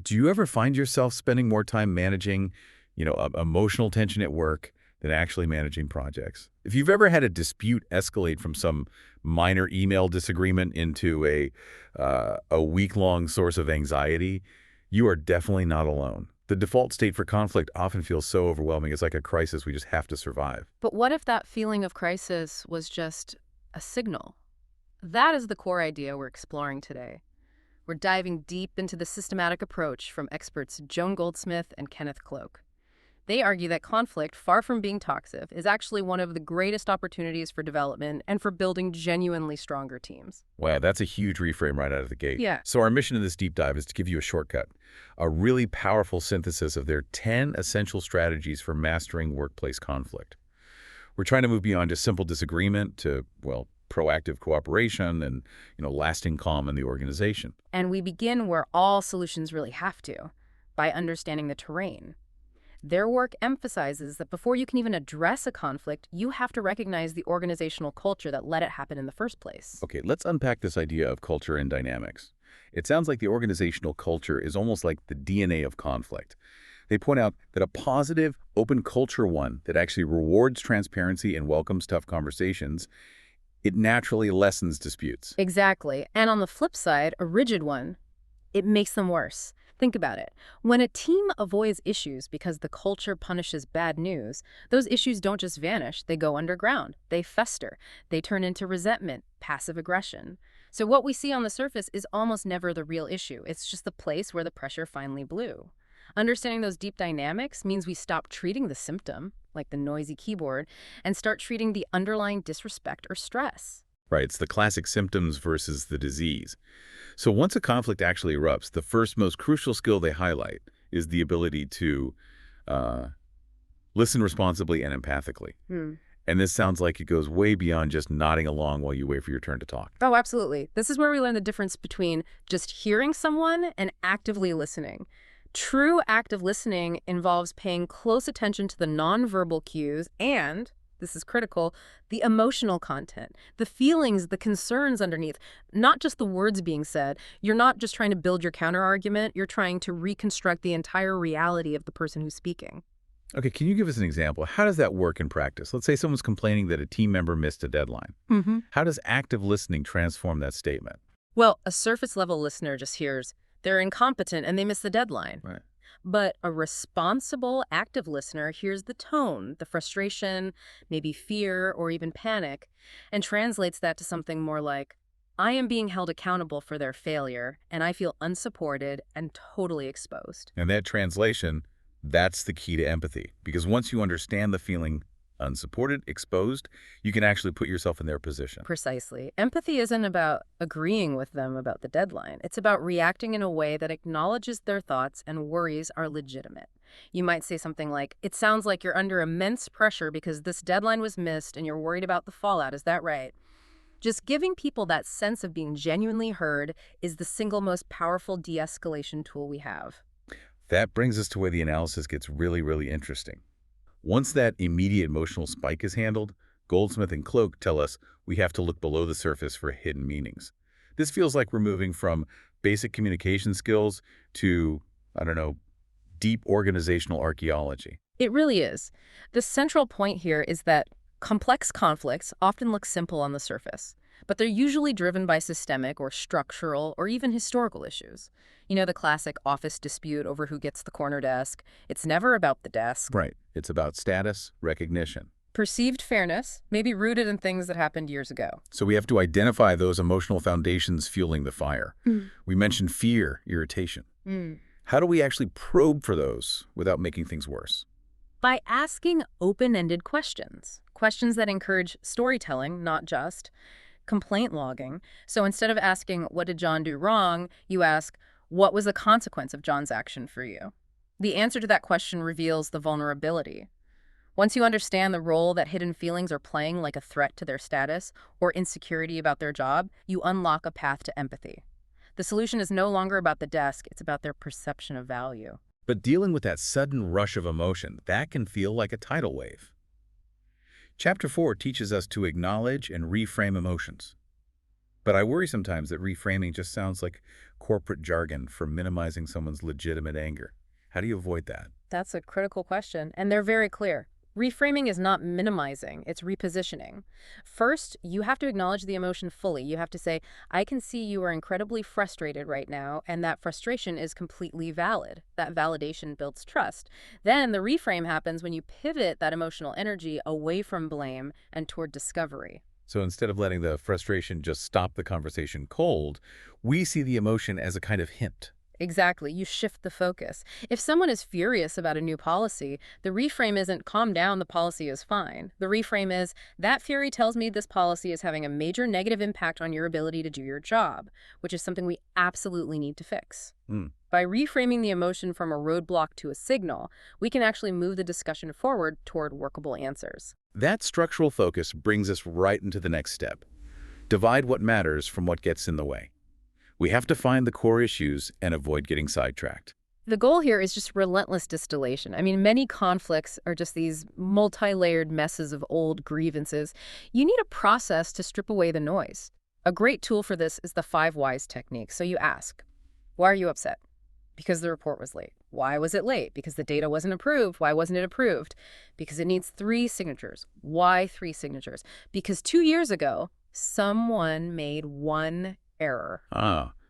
Do you ever find yourself spending more time managing, emotional tension at work than actually managing projects? If you've ever had a dispute escalate from some minor email disagreement into a week-long source of anxiety, you are definitely not alone. The default state for conflict often feels so overwhelming. It's like a crisis we just have to survive. But what if that feeling of crisis was just a signal? That is the core idea we're exploring today. We're diving deep into the systematic approach from experts Joan Goldsmith and Kenneth Cloke. They argue that conflict, far from being toxic, is actually one of the greatest opportunities for development and for building genuinely stronger teams. Wow, that's a huge reframe right out of the gate. Yeah. So our mission in this deep dive is to give you a shortcut, a really powerful synthesis of their 10 essential strategies for mastering workplace conflict. We're trying to move beyond just simple disagreement to, proactive cooperation and, lasting calm in the organization. And we begin where all solutions really have to, by understanding the terrain. Their work emphasizes that before you can even address a conflict, you have to recognize the organizational culture that let it happen in the first place. Okay, let's unpack this idea of culture and dynamics. It sounds like the organizational culture is almost like the DNA of conflict. They point out that a positive, open culture one that actually rewards transparency and welcomes tough conversations, it naturally lessens disputes. Exactly. And on the flip side, a rigid one, it makes them worse. Think about it. When a team avoids issues because the culture punishes bad news, those issues don't just vanish, they go underground. They fester. They turn into resentment, passive aggression. So what we see on the surface is almost never the real issue. It's just the place where the pressure finally blew. Understanding those deep dynamics means we stop treating the symptom, like the noisy keyboard, and start treating the underlying disrespect or stress. Right, it's the classic symptoms versus the disease. So once a conflict actually erupts, the first most crucial skill they highlight is the ability to listen responsibly and empathically. And this sounds like it goes way beyond just nodding along while you wait for your turn to talk. Oh, absolutely. This is where we learn the difference between just hearing someone and actively listening. True active listening involves paying close attention to the nonverbal cues and, this is critical, the emotional content, the feelings, the concerns underneath, not just the words being said. You're not just trying to build your counterargument, you're trying to reconstruct the entire reality of the person who's speaking. Okay, can you give us an example? How does that work in practice? Let's say someone's complaining that a team member missed a deadline. How does active listening transform that statement? Well, a surface-level listener just hears, they're incompetent and they missed the deadline. Right. But a responsible, active listener hears the tone, the frustration, maybe fear, or even panic, and translates that to something more like, I am being held accountable for their failure, and I feel unsupported and totally exposed. And that translation, that's the key to empathy. Because once you understand the feeling unsupported, exposed, you can actually put yourself in their position. Precisely. Empathy isn't about agreeing with them about the deadline. It's about reacting in a way that acknowledges their thoughts and worries are legitimate. You might say something like, it sounds like you're under immense pressure because this deadline was missed and you're worried about the fallout. Is that right? Just giving people that sense of being genuinely heard is the single most powerful de-escalation tool we have. That brings us to where the analysis gets really, really interesting. Once that immediate emotional spike is handled, Goldsmith and Cloke tell us we have to look below the surface for hidden meanings. This feels like we're moving from basic communication skills to, deep organizational archaeology. It really is. The central point here is that complex conflicts often look simple on the surface, but they're usually driven by systemic or structural or even historical issues. The classic office dispute over who gets the corner desk. It's never about the desk. Right. It's about status, recognition. Perceived fairness may be rooted in things that happened years ago. So we have to identify those emotional foundations fueling the fire. We mentioned fear, irritation. How do we actually probe for those without making things worse? By asking open-ended questions. Questions that encourage storytelling, not just complaint logging. So instead of asking, what did John do wrong, you ask, what was the consequence of John's action for you? The answer to that question reveals the vulnerability. Once you understand the role that hidden feelings are playing, like a threat to their status or insecurity about their job, you unlock a path to empathy. The solution is no longer about the desk, it's about their perception of value. But dealing with that sudden rush of emotion, that can feel like a tidal wave. Chapter 4 teaches us to acknowledge and reframe emotions. But I worry sometimes that reframing just sounds like corporate jargon for minimizing someone's legitimate anger. How do you avoid that? That's a critical question, and they're very clear. Reframing is not minimizing, it's repositioning. First, you have to acknowledge the emotion fully. You have to say, I can see you are incredibly frustrated right now, and that frustration is completely valid. That validation builds trust. Then the reframe happens when you pivot that emotional energy away from blame and toward discovery. So instead of letting the frustration just stop the conversation cold, we see the emotion as a kind of hint. Exactly. You shift the focus. If someone is furious about a new policy, the reframe isn't calm down, the policy is fine. The reframe is that fury tells me this policy is having a major negative impact on your ability to do your job, which is something we absolutely need to fix. Hmm. By reframing the emotion from a roadblock to a signal, we can actually move the discussion forward toward workable answers. That structural focus brings us right into the next step. Divide what matters from what gets in the way. We have to find the core issues and avoid getting sidetracked. The goal here is just relentless distillation. I mean, many conflicts are just these multi-layered messes of old grievances. You need a process to strip away the noise. A great tool for this is the 5 whys technique. So you ask, why are you upset? Because the report was late. Why was it late? Because the data wasn't approved. Why wasn't it approved? Because it needs 3 signatures. Why 3 signatures? Because 2 years ago, someone made 1 error.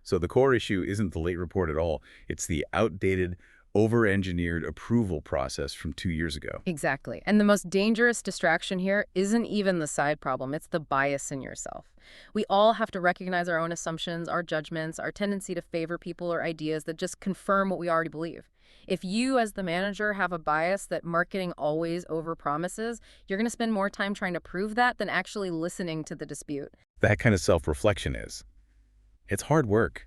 So the core issue isn't the late report at all. It's the outdated, over-engineered approval process from 2 years ago. Exactly. And the most dangerous distraction here isn't even the side problem. It's the bias in yourself. We all have to recognize our own assumptions, our judgments, our tendency to favor people or ideas that just confirm what we already believe. If you, as the manager, have a bias that marketing always overpromises, you're going to spend more time trying to prove that than actually listening to the dispute. That kind of self-reflection it's hard work.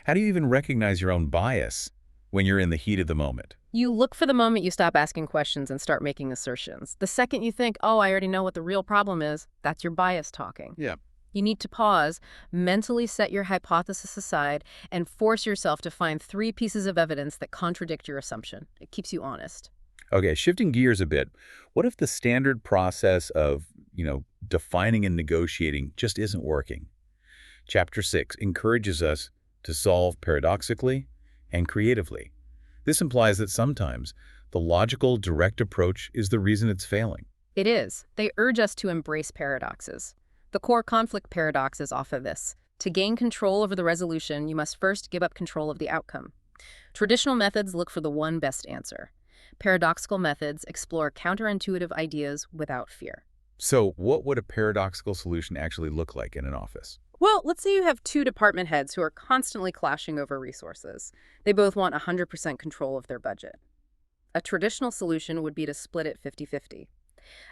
How do you even recognize your own bias when you're in the heat of the moment? You look for the moment you stop asking questions and start making assertions. The second you think, oh, I already know what the real problem is, that's your bias talking. Yeah. You need to pause, mentally set your hypothesis aside, and force yourself to find 3 pieces of evidence that contradict your assumption. It keeps you honest. Okay, shifting gears a bit, what if the standard process of, defining and negotiating just isn't working? Chapter 6 encourages us to solve paradoxically and creatively. This implies that sometimes the logical, direct approach is the reason it's failing. It is. They urge us to embrace paradoxes. The core conflict paradoxes offer this. To gain control over the resolution, you must first give up control of the outcome. Traditional methods look for the one best answer. Paradoxical methods explore counterintuitive ideas without fear. So what would a paradoxical solution actually look like in an office? Well, let's say you have 2 department heads who are constantly clashing over resources. They both want 100% control of their budget. A traditional solution would be to split it 50-50.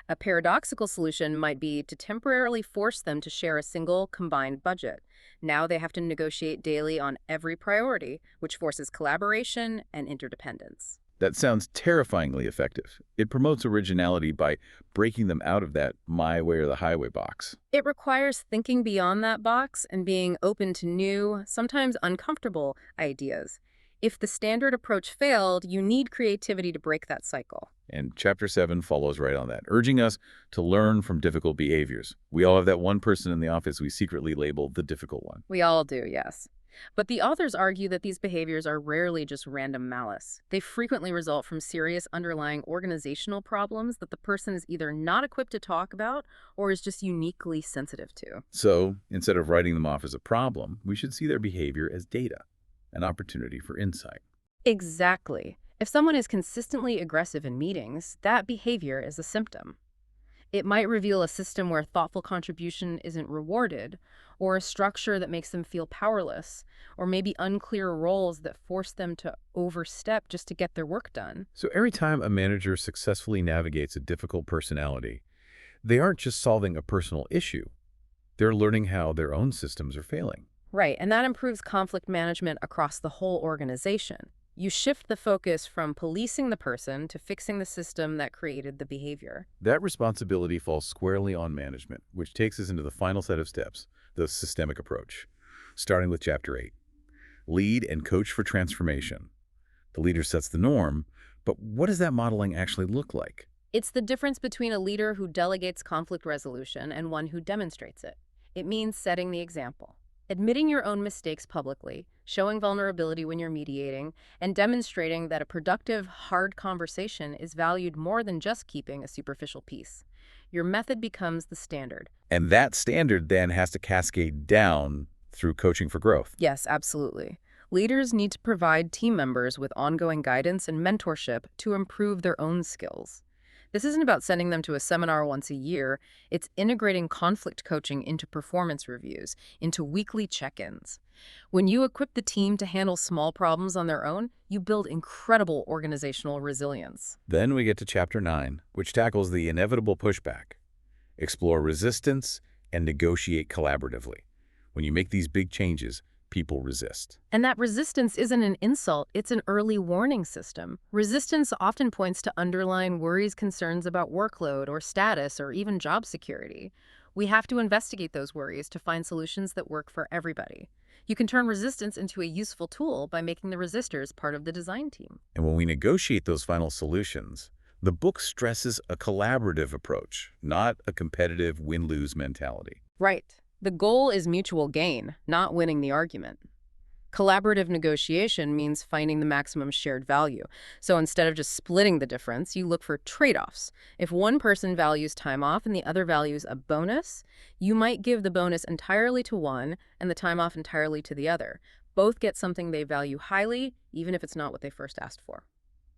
A paradoxical solution might be to temporarily force them to share a single combined budget. Now they have to negotiate daily on every priority, which forces collaboration and interdependence. That sounds terrifyingly effective. It promotes originality by breaking them out of that my way or the highway box. It requires thinking beyond that box and being open to new, sometimes uncomfortable ideas. If the standard approach failed, you need creativity to break that cycle. And Chapter 7 follows right on that, urging us to learn from difficult behaviors. We all have that one person in the office we secretly label the difficult one. We all do, yes. But the authors argue that these behaviors are rarely just random malice. They frequently result from serious underlying organizational problems that the person is either not equipped to talk about or is just uniquely sensitive to. So, instead of writing them off as a problem, we should see their behavior as data, an opportunity for insight. Exactly. If someone is consistently aggressive in meetings, that behavior is a symptom. It might reveal a system where thoughtful contribution isn't rewarded, or a structure that makes them feel powerless, or maybe unclear roles that force them to overstep just to get their work done. So every time a manager successfully navigates a difficult personality, they aren't just solving a personal issue. They're learning how their own systems are failing. Right, and that improves conflict management across the whole organization. You shift the focus from policing the person to fixing the system that created the behavior. That responsibility falls squarely on management, which takes us into the final set of steps, the systemic approach. Starting with Chapter 8. Lead and coach for transformation. The leader sets the norm, but what does that modeling actually look like? It's the difference between a leader who delegates conflict resolution and one who demonstrates it. It means setting the example. Admitting your own mistakes publicly, showing vulnerability when you're mediating, and demonstrating that a productive, hard conversation is valued more than just keeping a superficial peace. Your method becomes the standard. And that standard then has to cascade down through coaching for growth. Yes, absolutely. Leaders need to provide team members with ongoing guidance and mentorship to improve their own skills. This isn't about sending them to a seminar once a year. It's integrating conflict coaching into performance reviews, into weekly check-ins. When you equip the team to handle small problems on their own, you build incredible organizational resilience. Then we get to Chapter 9, which tackles the inevitable pushback. Explore resistance and negotiate collaboratively. When you make these big changes, people resist. And that resistance isn't an insult, it's an early warning system. Resistance often points to underlying worries, concerns about workload or status or even job security. We have to investigate those worries to find solutions that work for everybody. You can turn resistance into a useful tool by making the resistors part of the design team. And when we negotiate those final solutions, the book stresses a collaborative approach, not a competitive win-lose mentality. Right. The goal is mutual gain, not winning the argument. Collaborative negotiation means finding the maximum shared value. So instead of just splitting the difference, you look for trade-offs. If one person values time off and the other values a bonus, you might give the bonus entirely to one and the time off entirely to the other. Both get something they value highly, even if it's not what they first asked for.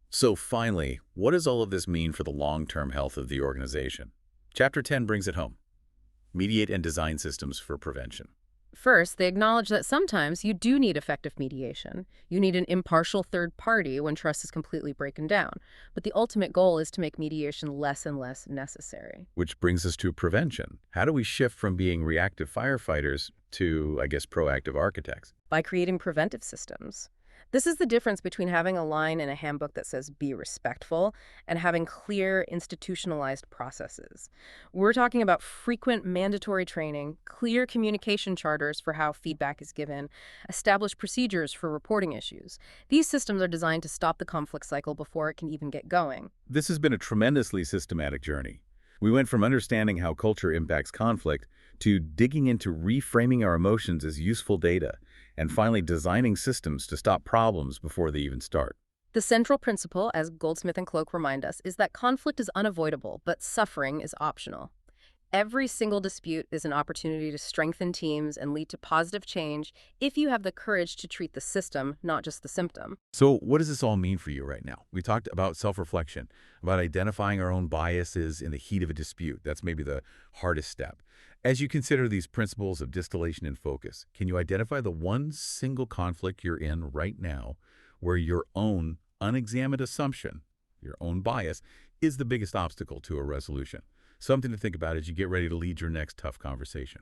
So finally, what does all of this mean for the long-term health of the organization? Chapter 10 brings it home. Mediate and design systems for prevention. First, they acknowledge that sometimes you do need effective mediation. You need an impartial third party when trust is completely broken down. But the ultimate goal is to make mediation less and less necessary. Which brings us to prevention. How do we shift from being reactive firefighters to, proactive architects? By creating preventive systems. This is the difference between having a line in a handbook that says be respectful and having clear institutionalized processes. We're talking about frequent mandatory training, clear communication charters for how feedback is given, established procedures for reporting issues. These systems are designed to stop the conflict cycle before it can even get going. This has been a tremendously systematic journey. We went from understanding how culture impacts conflict to digging into reframing our emotions as useful data, and finally designing systems to stop problems before they even start. The central principle, as Goldsmith and Cloke remind us, is that conflict is unavoidable, but suffering is optional. Every single dispute is an opportunity to strengthen teams and lead to positive change if you have the courage to treat the system, not just the symptom. So what does this all mean for you right now? We talked about self-reflection, about identifying our own biases in the heat of a dispute. That's maybe the hardest step. As you consider these principles of distillation and focus, can you identify the one single conflict you're in right now where your own unexamined assumption, your own bias, is the biggest obstacle to a resolution? Something to think about as you get ready to lead your next tough conversation.